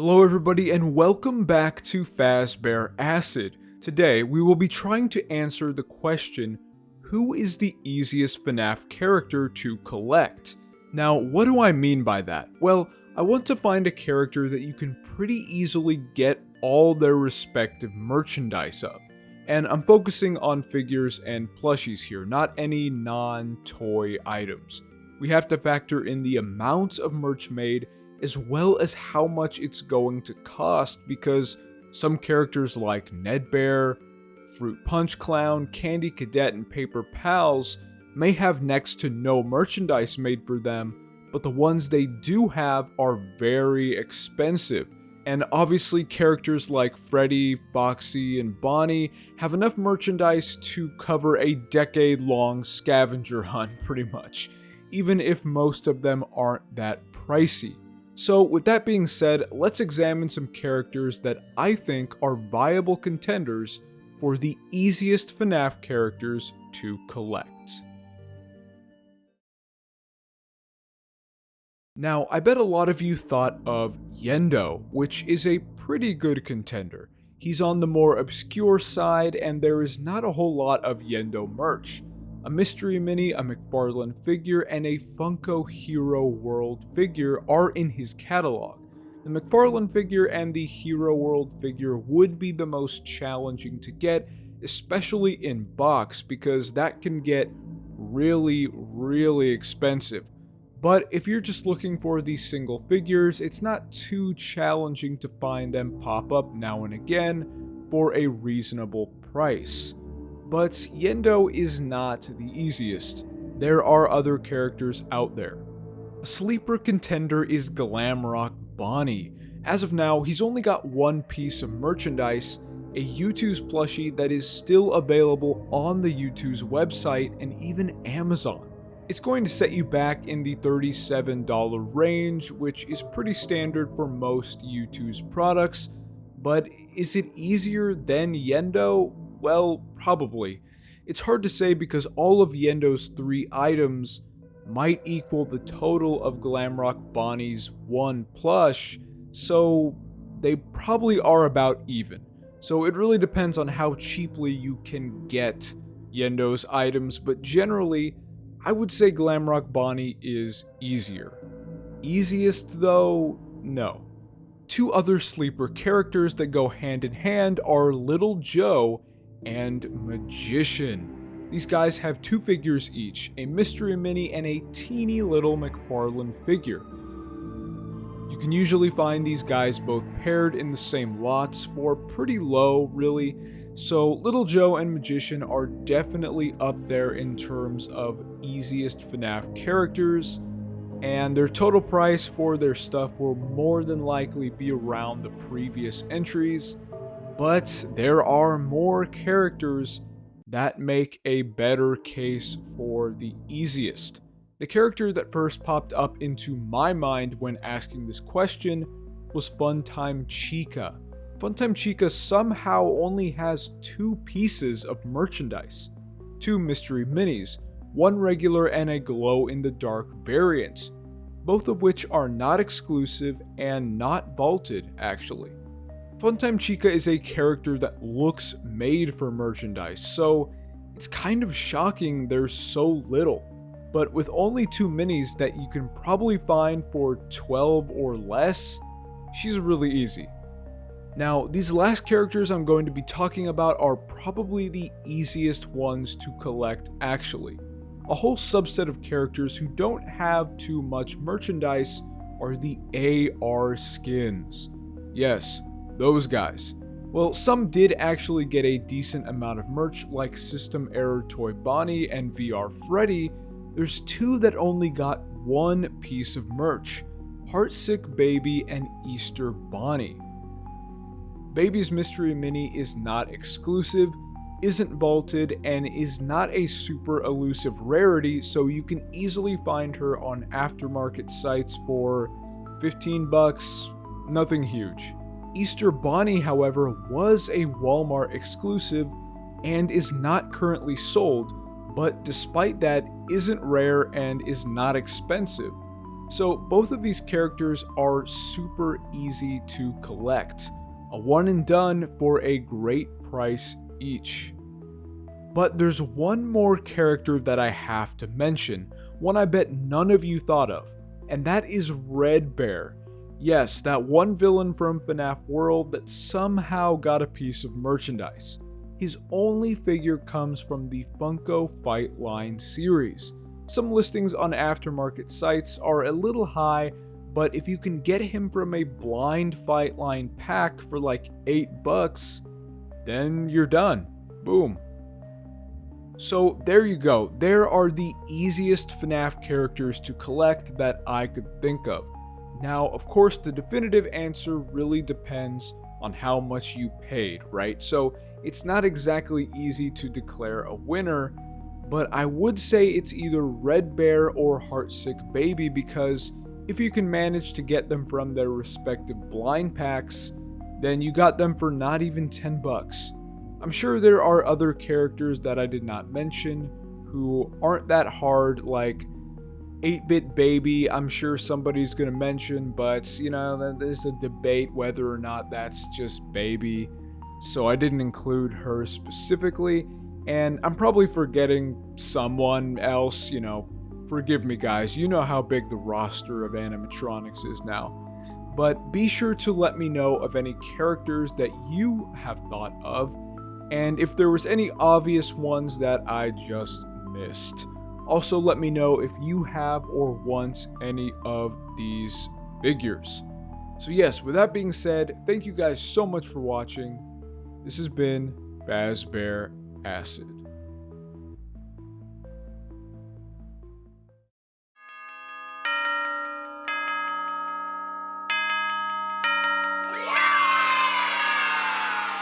Hello everybody and welcome back to Fazbear Acid. Today we will be trying to answer the question, who is the easiest FNAF character to collect? Now what do I mean by that? Well, I want to find a character that you can pretty easily get all their respective merchandise of. And I'm focusing on figures and plushies here, not any non-toy items. We have to factor in the amount of merch made as well as how much it's going to cost, because some characters like Ned Bear, Fruit Punch Clown, Candy Cadet, and Paper Pals may have next to no merchandise made for them, but the ones they do have are very expensive. And obviously characters like Freddy, Foxy, and Bonnie have enough merchandise to cover a decade-long scavenger hunt pretty much, even if most of them aren't that pricey. So with that being said, let's examine some characters that I think are viable contenders for the easiest FNAF characters to collect. Now, I bet a lot of you thought of Yendo, which is a pretty good contender. He's on the more obscure side and there is not a whole lot of Yendo merch. A mystery mini, a McFarlane figure, and a Funko Hero World figure are in his catalog. The McFarlane figure and the Hero World figure would be the most challenging to get, especially in box, because that can get really expensive. But if you're just looking for these single figures, it's not too challenging to find them pop up now and again for a reasonable price. But Yendo is not the easiest. There are other characters out there. A sleeper contender is Glamrock Bonnie. As of now, he's only got one piece of merchandise, a youtooz plushie that is still available on the youtooz website and even Amazon. It's going to set you back in the $37 range, which is pretty standard for most youtooz products, but is it easier than Yendo? Well, probably. It's hard to say because all of Yendo's 3 items might equal the total of Glamrock Bonnie's 1 plush, so they probably are about even. So it really depends on how cheaply you can get Yendo's items, but generally, I would say Glamrock Bonnie is easier. Easiest though? No. 2 other sleeper characters that go hand in hand are Little Joe and Magician. These guys have 2 figures each, a mystery mini and a teeny little McFarlane figure. You can usually find these guys both paired in the same lots for pretty low, really, so Little Joe and Magician are definitely up there in terms of easiest FNAF characters, and their total price for their stuff will more than likely be around the previous entries. But there are more characters that make a better case for the easiest. The character that first popped up into my mind when asking this question was Funtime Chica. Funtime Chica somehow only has 2 pieces of merchandise, 2 mystery minis, 1 regular and a glow-in-the-dark variant, both of which are not exclusive and not vaulted actually. Funtime Chica is a character that looks made for merchandise, so it's kind of shocking there's so little. But with only 2 minis that you can probably find for $12 or less, she's really easy. Now, these last characters I'm going to be talking about are probably the easiest ones to collect actually. A whole subset of characters who don't have too much merchandise are the AR skins. Yes, those guys. Well, some did actually get a decent amount of merch like System Error Toy Bonnie and VR Freddy. There's 2 that only got 1 piece of merch, Heartsick Baby and Easter Bonnie. Baby's mystery mini is not exclusive, isn't vaulted, and is not a super elusive rarity, so you can easily find her on aftermarket sites for $15, nothing huge. Easter Bonnie, however, was a Walmart exclusive and is not currently sold, but despite that, isn't rare and is not expensive. So both of these characters are super easy to collect. A one and done for a great price each. But there's one more character that I have to mention, one I bet none of you thought of, and that is Red Bear. Yes, that one villain from FNAF World that somehow got a piece of merchandise. His only figure comes from the Funko Fight Line series. Some listings on aftermarket sites are a little high, but if you can get him from a blind Fight Line pack for like $8, then you're done. Boom. So there you go. There are the easiest FNAF characters to collect that I could think of. Now, of course, the definitive answer really depends on how much you paid, right? So it's not exactly easy to declare a winner, but I would say it's either Red Bear or Heartsick Baby, because if you can manage to get them from their respective blind packs, then you got them for not even $10. I'm sure there are other characters that I did not mention who aren't that hard, like 8-Bit Baby. I'm sure somebody's gonna mention, but you know, there's a debate whether or not that's just Baby, so I didn't include her specifically. And I'm probably forgetting someone else, you know, forgive me guys, you know how big the roster of animatronics is now. But be sure to let me know of any characters that you have thought of, and if there was any obvious ones that I just missed. Also let me know if you have or want any of these figures. So yes, with that being said, thank you guys so much for watching. This has been fazbear Acid.